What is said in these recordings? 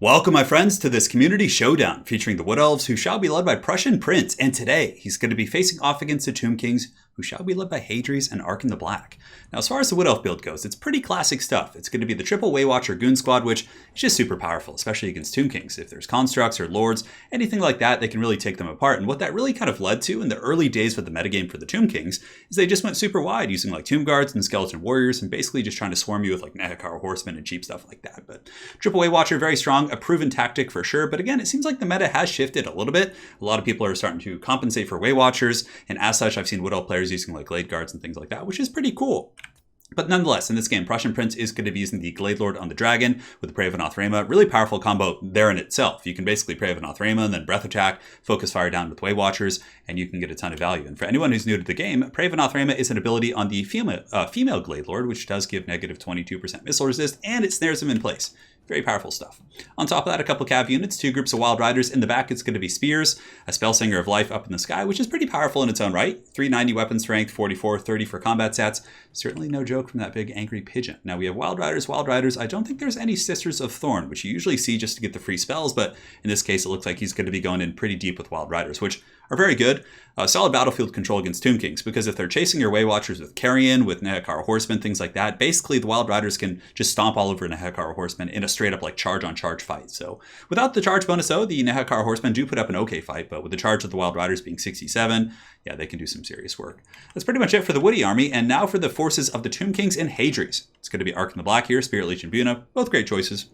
Welcome, my friends, to this community showdown featuring the Wood Elves, who shall be led by Prussian Prince, and today he's going to be facing off against the Tomb Kings, who shall be led by Hadries and Arkin the Black. Now, as far as the Wood Elf build goes, it's pretty classic stuff. It's going to be the triple Waywatcher Goon Squad, which is just super powerful, especially against Tomb Kings. If there's constructs or lords, anything like that, they can really take them apart. And what that really kind of led to in the early days with the metagame for the Tomb Kings is they just went super wide, using like Tomb Guards and Skeleton Warriors, and basically just trying to swarm you with like Nehekar Horsemen and cheap stuff like that. But triple Waywatcher, very strong, a proven tactic for sure. But again, it seems like the meta has shifted a little bit. A lot of people are starting to compensate for Waywatchers, and as such, I've seen Wood Elf players using like Glade Guards and things like that, which is pretty cool. But nonetheless, in this game, Prussian Prince is going to be using the Glade Lord on the Dragon with the Prey of Anothrema. Really powerful combo there in itself. You can basically Prey of Anothrema and then Breath Attack, Focus Fire down with Waywatchers, and you can get a ton of value. And for anyone who's new to the game, Prey of Anothrema is an ability on the female Glade Lord, which does give negative 22% missile resist, and it snares them in place. Very powerful stuff. On top of that, a couple cav units, two groups of Wild Riders. In the back, it's going to be Spears, a Spellsinger of Life up in the sky, which is pretty powerful in its own right. 390 weapon strength, 44, 30 for combat stats. Certainly no joke from that big angry pigeon. Now we have Wild Riders. Wild Riders, I don't think there's any Sisters of Thorn, which you usually see just to get the free spells, but in this case, it looks like he's going to be going in pretty deep with Wild Riders, which are very good. Solid battlefield control against Tomb Kings, because if they're chasing your Waywatchers with Carrion, with Nehekar Horsemen, things like that, basically the Wild Riders can just stomp all over Nehekar Horsemen in a straight up like charge on charge fight. So without the charge bonus though, the Nehekar Horsemen do put up an okay fight, but with the charge of the Wild Riders being 67, yeah, they can do some serious work. That's pretty much it for the Woody army, and now for the forces of the Tomb Kings and Hadries. It's going to be Arkin the Black here, Spirit Leech and Buna, both great choices.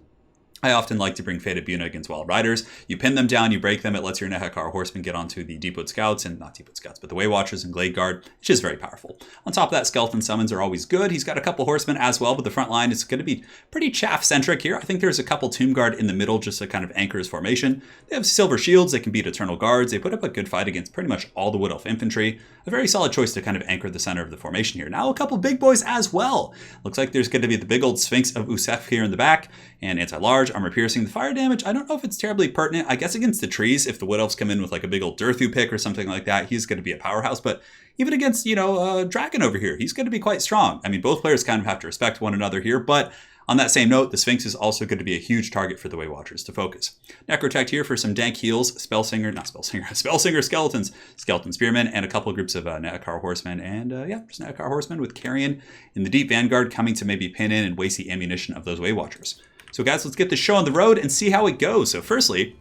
I often like to bring Fated Buna against Wild Riders. You pin them down, you break them, it lets your Nehekar Horsemen get onto the Deepwood Scouts, and not Deepwood Scouts, but the Waywatchers and Glade Guard, which is very powerful. On top of that, Skeleton Summons are always good. He's got a couple Horsemen as well, but the front line is going to be pretty chaff-centric here. I think there's a couple Tomb Guard in the middle just to kind of anchor his formation. They have Silver Shields, they can beat Eternal Guards, they put up a good fight against pretty much all the Wood Elf infantry. A very solid choice to kind of anchor the center of the formation here. Now a couple big boys as well. Looks like there's going to be the big old Sphinx of Usef here in the back, and Anti-Large, Armor Piercing. The fire damage, I don't know if it's terribly pertinent. I guess against the trees, if the Wood Elves come in with like a big old Durthu pick or something like that, he's going to be a powerhouse. But even against, Dragon over here, he's going to be quite strong. I mean, both players kind of have to respect one another here, but on that same note, the Sphinx is also going to be a huge target for the Waywatchers to focus. Necrotect here for some dank heals, Spellsinger Skeletons, Skeleton Spearmen, and a couple groups of Nehekar Horsemen, and just Nehekar Horsemen with Carrion in the Deep Vanguard coming to maybe pin in and waste the ammunition of those Waywatchers. So guys, let's get the show on the road and see how it goes. So firstly,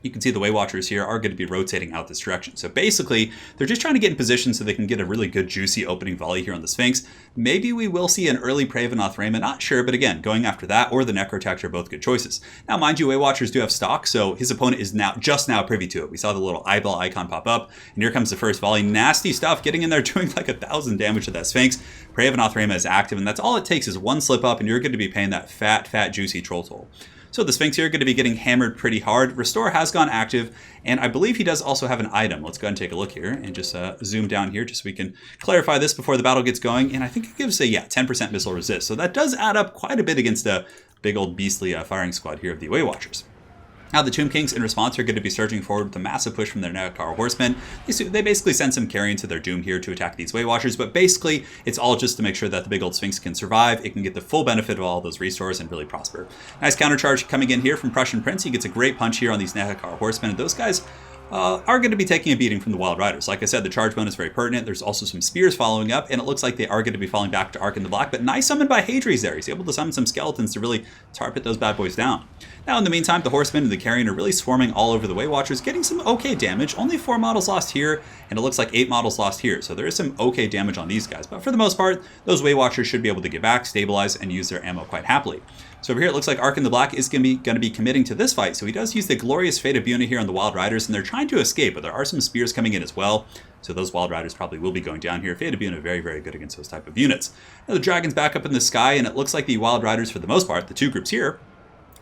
you can see the Waywatchers here are going to be rotating out this direction. So basically, they're just trying to get in position so they can get a really good, juicy opening volley here on the Sphinx. Maybe we will see an early Prey of Anothrema, not sure, but again, going after that or the Necrotect are both good choices. Now, mind you, Waywatchers do have stock, so his opponent is just now privy to it. We saw the little eyeball icon pop up, and here comes the first volley. Nasty stuff, getting in there, doing like 1,000 damage to that Sphinx. Prey of Anothrema is active, and that's all it takes is one slip up, and you're going to be paying that fat, juicy troll toll. So the Sphinx here going to be getting hammered pretty hard. Restore has gone active, and I believe he does also have an item. Let's go ahead and take a look here and just zoom down here just so we can clarify this before the battle gets going. And I think it gives a 10% missile resist. So that does add up quite a bit against a big old beastly firing squad here of the Waywatchers. Now the Tomb Kings in response are going to be surging forward with a massive push from their Nehekar Horsemen. They basically send some Carrion to their doom here to attack these Waywatchers, but basically it's all just to make sure that the big old Sphinx can survive. It can get the full benefit of all those restores and really prosper. Nice countercharge coming in here from Prussian Prince. He gets a great punch here on these Nehekar Horsemen, and those guys are going to be taking a beating from the Wild Riders. Like I said, the charge bonus is very pertinent. There's also some spears following up, and it looks like they are going to be falling back to Arkin the Black, but nice summon by Hadries there. He's able to summon some skeletons to really target those bad boys down. Now, in the meantime, the Horsemen and the Carrion are really swarming all over the Waywatchers, getting some okay damage. Only 4 models lost here, and it looks like 8 models lost here, so there is some okay damage on these guys. But for the most part, those Waywatchers should be able to get back, stabilize, and use their ammo quite happily. So over here, it looks like Arkin the Black is going to be committing to this fight. So he does use the glorious Fated Buna here on the Wild Riders, and they're trying to escape, but there are some spears coming in as well. So those Wild Riders probably will be going down here. Fated Buna very, very good against those type of units. Now the Dragon's back up in the sky, and it looks like the Wild Riders, for the most part, the two groups here,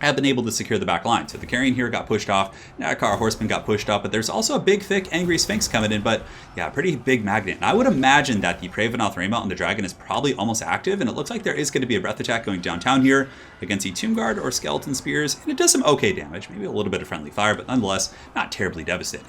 have been able to secure the back line. So the Carrion here got pushed off, Nehekar Horseman got pushed up, but there's also a big, thick, angry Sphinx coming in, but yeah, pretty big magnet. And I would imagine that the Prey of Anothrema on the Dragon is probably almost active, and it looks like there is going to be a Breath Attack going downtown here against the Tomb Guard or Skeleton Spears, and it does some okay damage, maybe a little bit of friendly fire, but nonetheless, not terribly devastating.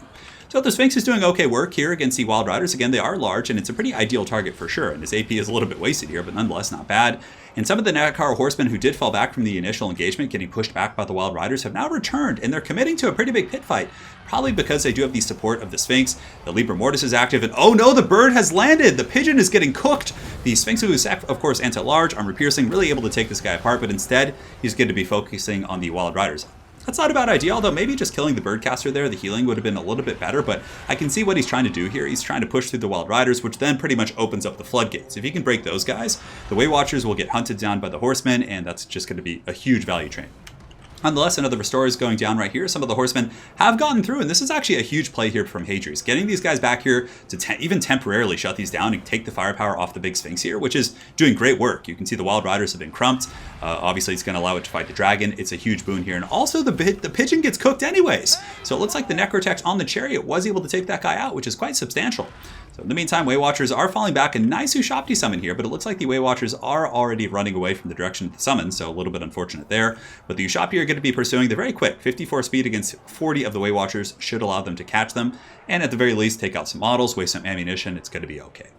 So the Sphinx is doing okay work here against the Wild Riders. Again, they are large, and it's a pretty ideal target for sure, and his AP is a little bit wasted here, but nonetheless not bad. And some of the Nekar horsemen who did fall back from the initial engagement, getting pushed back by the Wild Riders, have now returned, and they're committing to a pretty big pit fight. Probably because they do have the support of the Sphinx. The Libra Mortis is active, and oh no, the bird has landed! The pigeon is getting cooked! The Sphinx, who is, of course, anti-large, armor-piercing, really able to take this guy apart, but instead, he's going to be focusing on the Wild Riders. That's not a bad idea, although maybe just killing the birdcaster there, the healing would have been a little bit better, but I can see what he's trying to do here. He's trying to push through the Wild Riders, which then pretty much opens up the floodgates. If he can break those guys, the Way Watchers will get hunted down by the horsemen, and that's just going to be a huge value train. Nonetheless, another Restorer is going down right here. Some of the horsemen have gotten through, and this is actually a huge play here from Hadri's. Getting these guys back here to even temporarily shut these down and take the firepower off the big Sphinx here, which is doing great work. You can see the Wild Riders have been crumped. Obviously, it's going to allow it to fight the dragon. It's a huge boon here. And also, the pigeon gets cooked anyways. So it looks like the Necrotech on the chariot was able to take that guy out, which is quite substantial. So in the meantime, Way Watchers are falling back. A nice Ushopti summon here, but it looks like the Way Watchers are already running away from the direction of the summon, so a little bit unfortunate there. But the Ushopti are going to be pursuing. They're very quick. 54 speed against 40 of the Way Watchers should allow them to catch them, and at the very least, take out some models, waste some ammunition. It's going to be okay.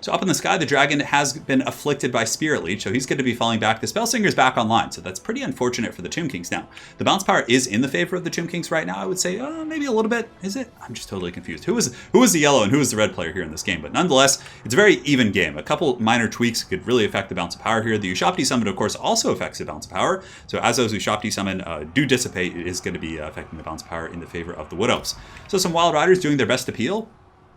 So up in the sky, the dragon has been afflicted by Spirit Leech, so he's going to be falling back. The Spellsinger's back online, so that's pretty unfortunate for the Tomb Kings now. The bounce power is in the favor of the Tomb Kings right now, I would say. Maybe a little bit. Is it? I'm just totally confused. Who is the yellow and who is the red player here in this game? But nonetheless, it's a very even game. A couple minor tweaks could really affect the bounce of power here. The Ushopti summon, of course, also affects the bounce of power. So as those Ushopti summon do dissipate, it is going to be affecting the bounce of power in the favor of the Wood Elves. So some Wild Riders doing their best to peel.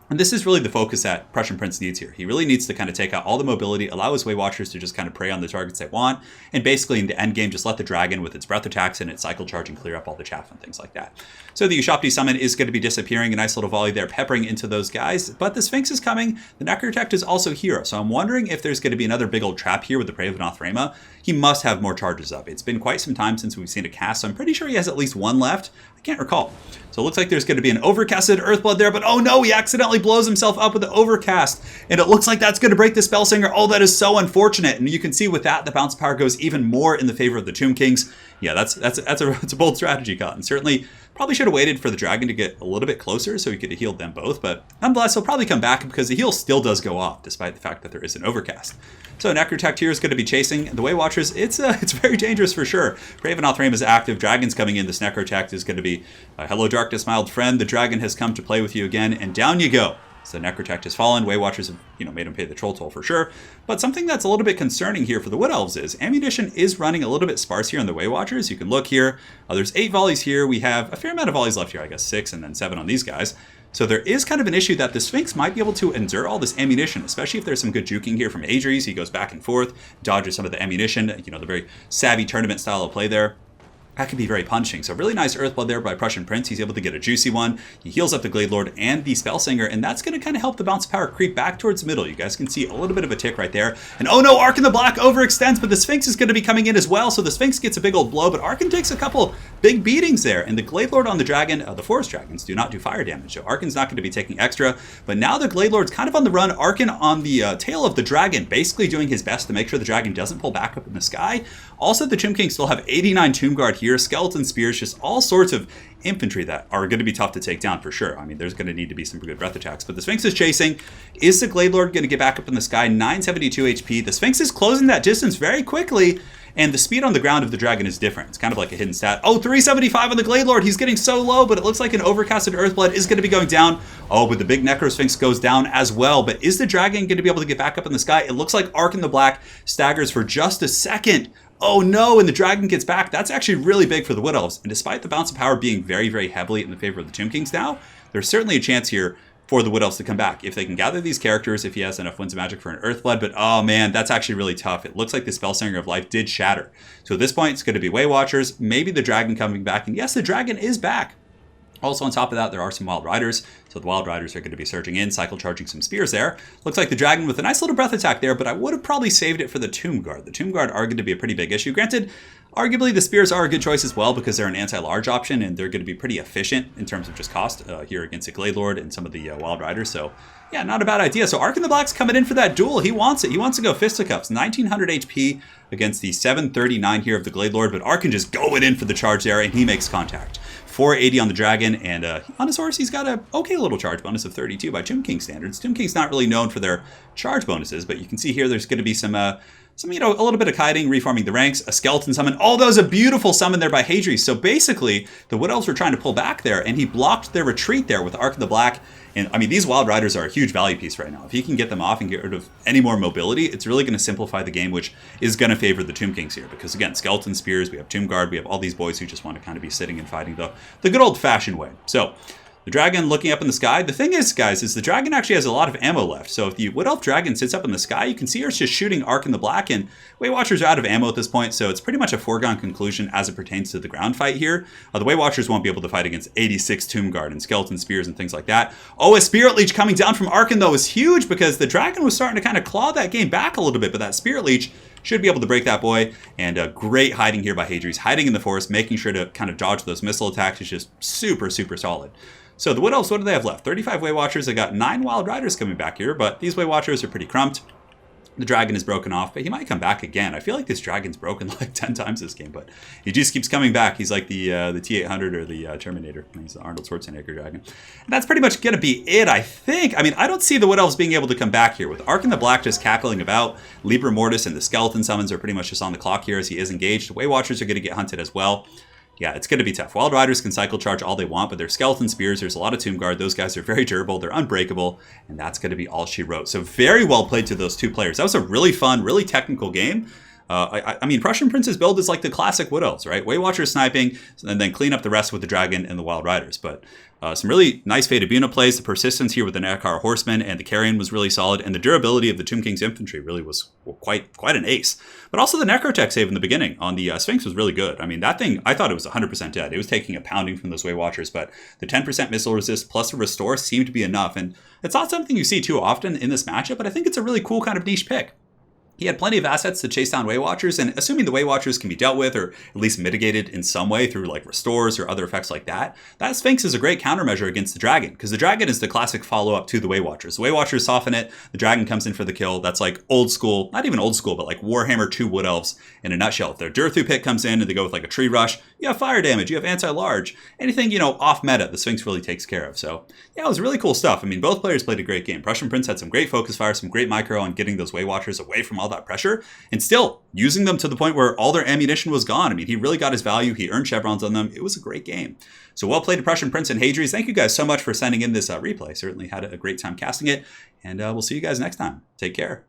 And this is really the focus that Prussian Prince needs here. He really needs to kind of take out all the mobility, allow his Way Watchers to just kind of prey on the targets they want, and basically in the end game, just let the dragon with its breath attacks and its cycle charging clear up all the chaff and things like that. So the Ushopti summon is going to be disappearing, a nice little volley there, peppering into those guys, but the Sphinx is coming. The Necrotech is also here, so I'm wondering if there's going to be another big old trap here with the Prey of Nothrema. He must have more charges up. It's been quite some time since we've seen a cast, so I'm pretty sure he has at least one left. I can't recall. So it looks like there's going to be an overcasted Earthblood there, but oh no, he accidentally blows himself up with the overcast, and it looks like that's going to break the Spellsinger. Oh, that is so unfortunate. And you can see with that, the bounce power goes even more in the favor of the Tomb Kings. Yeah, that's a bold strategy, Cotton. Certainly, probably should have waited for the dragon to get a little bit closer so he could have healed them both, but nonetheless, he'll probably come back because the heal still does go off, despite the fact that there is an overcast. So Necrotech here is going to be chasing the Way Watchers. It's very dangerous for sure. Raven Nothrema is active. Dragon's coming in. This Necrotech is going to be, hello darkness, my old friend. The dragon has come to play with you again, and down you go. So Necrotech has fallen. Way Watchers have, made him pay the troll toll for sure. But something that's a little bit concerning here for the Wood Elves is ammunition is running a little bit sparse here on the Way Watchers. You can look here. There's 8 volleys here. We have a fair amount of volleys left here. I guess 6 and then 7 on these guys. So there is kind of an issue that the Sphinx might be able to endure all this ammunition, especially if there's some good juking here from Adries. He goes back and forth, dodges some of the ammunition, the very savvy tournament style of play there. That could be very punishing. So really nice Earthblood there by Prussian Prince. He's able to get a juicy one. He heals up the Glade Lord and the Spellsinger, and that's going to kind of help the bounce of power creep back towards the middle. You guys can see a little bit of a tick right there. And oh no, Arkan the Black overextends, but the Sphinx is going to be coming in as well. So the Sphinx gets a big old blow, but Arkan takes a couple big beatings there. And the Glade Lord on the dragon, the Forest Dragons, do not do fire damage. So Arkan's not going to be taking extra. But now the Glade Lord's kind of on the run. Arkan on the tail of the dragon, basically doing his best to make sure the dragon doesn't pull back up in the sky. Also, the Tomb Kings still have 89 Tomb Guard here, Skeleton Spears, just all sorts of infantry that are going to be tough to take down for sure. I mean, there's going to need to be some good breath attacks. But the Sphinx is chasing. Is the Glade Lord going to get back up in the sky? 972 HP. The Sphinx is closing that distance very quickly. And the speed on the ground of the dragon is different. It's kind of like a hidden stat. Oh, 375 on the Glade Lord. He's getting so low, but it looks like an overcasted Earthblood is going to be going down. Oh, but the big NECROSPHINX goes down as well. But is the dragon going to be able to get back up in the sky? It looks like Arkan the Black staggers for just a second. Oh no, and the dragon gets back. That's actually really big for the Wood Elves. And despite the bounce of power being very, very heavily in the favor of the Tomb Kings now, there's certainly a chance here for the Wood Elves to come back. If they can gather these characters, if he has enough Winds of Magic for an Earthblood, but oh man, that's actually really tough. It looks like the Spellsinger of Life did shatter. So at this point, it's going to be Way Watchers, maybe the dragon coming back, and yes, the dragon is back. Also on top of that, there are some Wild Riders. So the Wild Riders are going to be surging in, cycle charging some spears there. Looks like the dragon with a nice little breath attack there, but I would have probably saved it for the Tomb Guard. The Tomb Guard are going to be a pretty big issue. Granted, arguably the spears are a good choice as well because they're an anti-large option and they're going to be pretty efficient in terms of just cost here against the Glade Lord and some of the Wild Riders. So yeah, not a bad idea. So Arkan the Black's coming in for that duel. He wants it. He wants to go fisticuffs. 1900 HP against the 739 here of the Glade Lord, but Arkan just going in for the charge there and he makes contact. 480 on the dragon, and on his horse, he's got a okay little charge bonus of 32 by Tomb King standards. Tomb King's not really known for their charge bonuses, but you can see here there's going to be some some, a little bit of kiting, reforming the ranks, a skeleton summon. Oh, that was a beautiful summon there by Hadri's. So basically, the Wood Elves were trying to pull back there, and he blocked their retreat there with Arc of the Black. And I mean, these Wild Riders are a huge value piece right now. If he can get them off and get rid of any more mobility, it's really going to simplify the game, which is going to favor the Tomb Kings here. Because again, Skeleton Spears, we have Tomb Guard, we have all these boys who just want to kind of be sitting and fighting the good old-fashioned way. So the dragon looking up in the sky. The thing is, guys, is the dragon actually has a lot of ammo left. So if the Wood Elf dragon sits up in the sky, you can see her just shooting Arc in the Black, and Weight Watchers are out of ammo at this point, so it's pretty much a foregone conclusion as it pertains to the ground fight here. The Weight Watchers won't be able to fight against 86 Tomb Guard and Skeleton Spears and things like that. Oh, a Spirit Leech coming down from Arkin, though, is huge because the dragon was starting to kind of claw that game back a little bit, but that Spirit Leech should be able to break that boy. And great hiding here by Hadri's, hiding in the forest, making sure to kind of dodge those missile attacks is just super, super solid. So the Wood Elves, what do they have left? 35 Way Watchers. They got 9 Wild Riders coming back here, but these Way Watchers are pretty crumped. The dragon is broken off, but he might come back again. I feel like this dragon's broken like 10 times this game, but he just keeps coming back. He's like the T-800 or the Terminator. He's the Arnold Schwarzenegger dragon. And that's pretty much going to be it, I think. I mean, I don't see the Wood Elves being able to come back here. With Arc in the Black just cackling about, Libra Mortis and the Skeleton Summons are pretty much just on the clock here as he is engaged. Way Watchers are going to get hunted as well. Yeah, it's going to be tough. Wild Riders can cycle charge all they want, but they're Skeleton Spears. There's a lot of Tomb Guard. Those guys are very durable. They're unbreakable, and that's going to be all she wrote. So very well played to those two players. That was a really fun, really technical game. I mean, Prussian Prince's build is like the classic Wood Elves, right? Way Watchers sniping, and then clean up the rest with the Dragon and the Wild Riders. But some really nice Fate of Buna plays. The persistence here with the Nekar Horsemen and the Carrion was really solid, and the durability of the Tomb King's infantry really was quite an ace. But also the Necrotech save in the beginning on the Sphinx was really good. I mean, that thing, I thought it was 100% dead. It was taking a pounding from those Way Watchers, but the 10% missile resist plus a restore seemed to be enough. And it's not something you see too often in this matchup, but I think it's a really cool kind of niche pick. He had plenty of assets to chase down Way Watchers, and assuming the Way Watchers can be dealt with or at least mitigated in some way through like restores or other effects like that, that Sphinx is a great countermeasure against the Dragon, because the Dragon is the classic follow-up to the Way Watchers. The Way Watchers soften it, the Dragon comes in for the kill. That's like old school, not even old school, but like Warhammer 2 Wood Elves in a nutshell. If their Durthu Pit comes in and they go with like a tree rush, you have fire damage, you have anti-large, anything, off meta, the Sphinx really takes care of. So yeah, it was really cool stuff. I mean, both players played a great game. Prussian Prince had some great focus fire, some great micro on getting those Way Watchers away from all that pressure, and still using them to the point where all their ammunition was gone. I mean, he really got his value. He earned chevrons on them. It was a great game. So well played to Prussian Prince and Hadri's. Thank you guys so much for sending in this replay. Certainly had a great time casting it. And we'll see you guys next time. Take care.